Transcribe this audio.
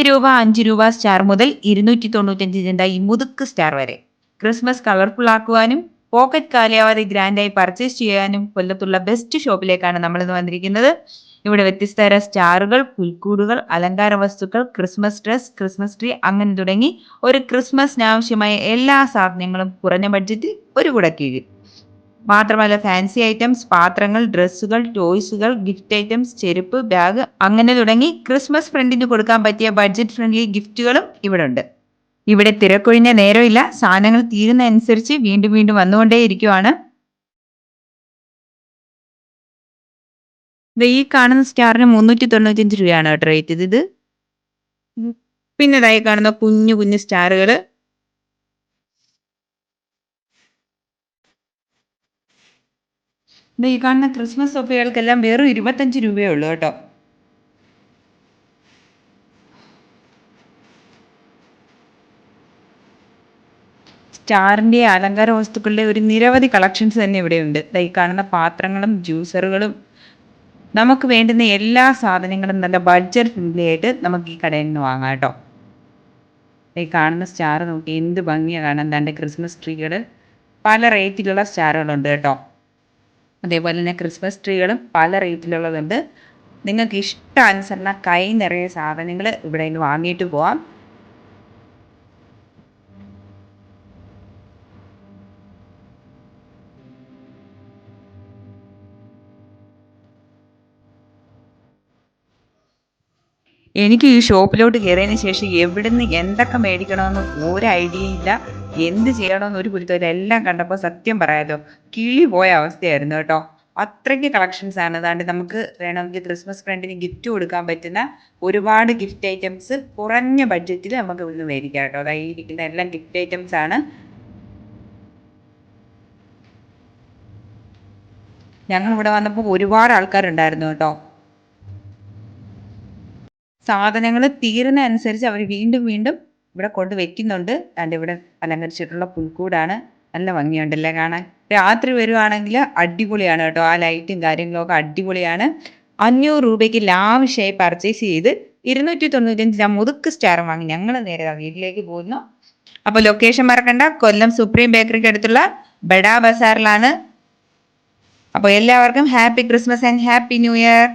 രൂപ, 5 രൂപ സ്റ്റാർ മുതൽ 295 ഈ മുതുക്ക് സ്റ്റാർ വരെ. ക്രിസ്മസ് കളർഫുൾ ആക്കുവാനും പോക്കറ്റ് കാലാവധി ഗ്രാൻഡായി പർച്ചേസ് ചെയ്യാനും കൊല്ലത്തുള്ള ബെസ്റ്റ് ഷോപ്പിലേക്കാണ് നമ്മളിന്ന് വന്നിരിക്കുന്നത്. ഇവിടെ വ്യത്യസ്ത തരം സ്റ്റാറുകൾ, പുൽക്കൂടുകൾ, അലങ്കാര വസ്തുക്കൾ, ക്രിസ്മസ് ഡ്രസ്, ക്രിസ്മസ് ട്രീ അങ്ങനെ തുടങ്ങി ഒരു ക്രിസ്മസിന് ആവശ്യമായ എല്ലാ സാധനങ്ങളും കുറഞ്ഞ ബഡ്ജറ്റിൽ ഒരു കുടക്കീഴിൽ. മാത്രമല്ല ഫാൻസി ഐറ്റംസ്, പാത്രങ്ങൾ, ഡ്രസ്സുകൾ, ടോയ്സുകൾ, ഗിഫ്റ്റ് ഐറ്റംസ്, ചെരുപ്പ്, ബാഗ് അങ്ങനെ തുടങ്ങി ക്രിസ്മസ് ഫ്രണ്ടിന് കൊടുക്കാൻ പറ്റിയ ബഡ്ജറ്റ് ഫ്രണ്ട്ലി ഗിഫ്റ്റുകളും ഇവിടെ ഉണ്ട്. ഇവിടെ തിരക്കൊഴിഞ്ഞ നേരമില്ല. സാധനങ്ങൾ തീരുന്ന അനുസരിച്ച് വീണ്ടും വീണ്ടും വന്നുകൊണ്ടേയിരിക്കുവാണ്. ഈ കാണുന്ന സ്റ്റാറിന് 395 രൂപയാണ് കേട്ടോ റേറ്റ് ഇത്. പിന്നെ ഇതായി കാണുന്ന കുഞ്ഞു കുഞ്ഞു സ്റ്റാറുകൾ. ഈ കാണുന്ന ക്രിസ്മസ് സോഫയുകൾക്കെല്ലാം വെറും 25 രൂപയേ ഉള്ളൂ കേട്ടോ. സ്റ്റാറിൻ്റെ അലങ്കാര വസ്തുക്കളുടെ ഒരു നിരവധി കളക്ഷൻസ് തന്നെ ഇവിടെയുണ്ട്. ഈ കാണുന്ന പാത്രങ്ങളും ജ്യൂസറുകളും നമുക്ക് വേണ്ടുന്ന എല്ലാ സാധനങ്ങളും നല്ല ബഡ്ജറ്റ് ഫ്രണ്ട്ലി ആയിട്ട് നമുക്ക് ഈ കടയിൽ നിന്ന് വാങ്ങാം കേട്ടോ. ഈ കാണുന്ന സ്റ്റാർ നോക്കി എന്ത് ഭംഗിയാണ് കാണാൻ. തൻ്റെ ക്രിസ്മസ് ട്രീകൾ പല റേറ്റിലുള്ള സ്റ്റാറുകളുണ്ട് കേട്ടോ. അതേപോലെ തന്നെ ക്രിസ്മസ് ട്രീകളും പല റേറ്റിലുള്ളതുണ്ട്. നിങ്ങൾക്ക് ഇഷ്ടാനുസരണം കൈ നിറയെ സാധനങ്ങൾ ഇവിടെ നിന്ന് വാങ്ങിയിട്ട് പോവാം. എനിക്ക് ഈ ഷോപ്പിലോട്ട് കയറിയതിന് ശേഷം എവിടുന്ന് എന്തൊക്കെ മേടിക്കണമെന്ന് ഒരു ഐഡിയ ഇല്ല, എന്ത് ചെയ്യണമെന്ന് ഒരു പിടുത്തമില്ല. എല്ലാം കണ്ടപ്പോൾ സത്യം പറയാലോ കിളി പോയ അവസ്ഥയായിരുന്നു കേട്ടോ. അത്രയ്ക്ക് കളക്ഷൻസ് ആണ്. അതാണ്ട് നമുക്ക് വേണമെങ്കിൽ ക്രിസ്മസ് ഫ്രണ്ടിന് ഗിഫ്റ്റ് കൊടുക്കാൻ പറ്റുന്ന ഒരുപാട് ഗിഫ്റ്റ് ഐറ്റംസ് കുറഞ്ഞ ബഡ്ജറ്റിൽ നമുക്ക് ഇവിടുന്ന് മേടിക്കാം കേട്ടോ. അതായത് ഈ ഇരിക്കുന്ന എല്ലാം ഗിഫ്റ്റ് ഐറ്റംസ് ആണ്. ഞങ്ങൾ ഇവിടെ വന്നപ്പോൾ ഒരുപാട് ആൾക്കാരുണ്ടായിരുന്നു കേട്ടോ. സാധനങ്ങൾ തീരുന്ന അനുസരിച്ച് അവർ വീണ്ടും വീണ്ടും ഇവിടെ കൊണ്ട് വെക്കുന്നുണ്ട്. അതുകൊണ്ട് ഇവിടെ അലങ്കരിച്ചിട്ടുള്ള പുൽക്കൂടാണ്. നല്ല ഭംഗിയുണ്ടല്ലേ കാണാൻ. രാത്രി വരുവാണെങ്കിൽ അടിപൊളിയാണ് കേട്ടോ. ആ ലൈറ്റും കാര്യങ്ങളൊക്കെ അടിപൊളിയാണ്. 500 രൂപയ്ക്ക് ലാവിഷായി പർച്ചേസ് ചെയ്ത് 295 ആ മുതുക്ക് സ്റ്റാർ വാങ്ങി ഞങ്ങൾ നേരെ വീട്ടിലേക്ക് പോകുന്നു. അപ്പോൾ ലൊക്കേഷൻ മറക്കണ്ട, കൊല്ലം സുപ്രീം ബേക്കറിക്ക് അടുത്തുള്ള ബഡാ ബസാറിലാണ്. അപ്പോൾ എല്ലാവർക്കും happy Christmas and happy new year.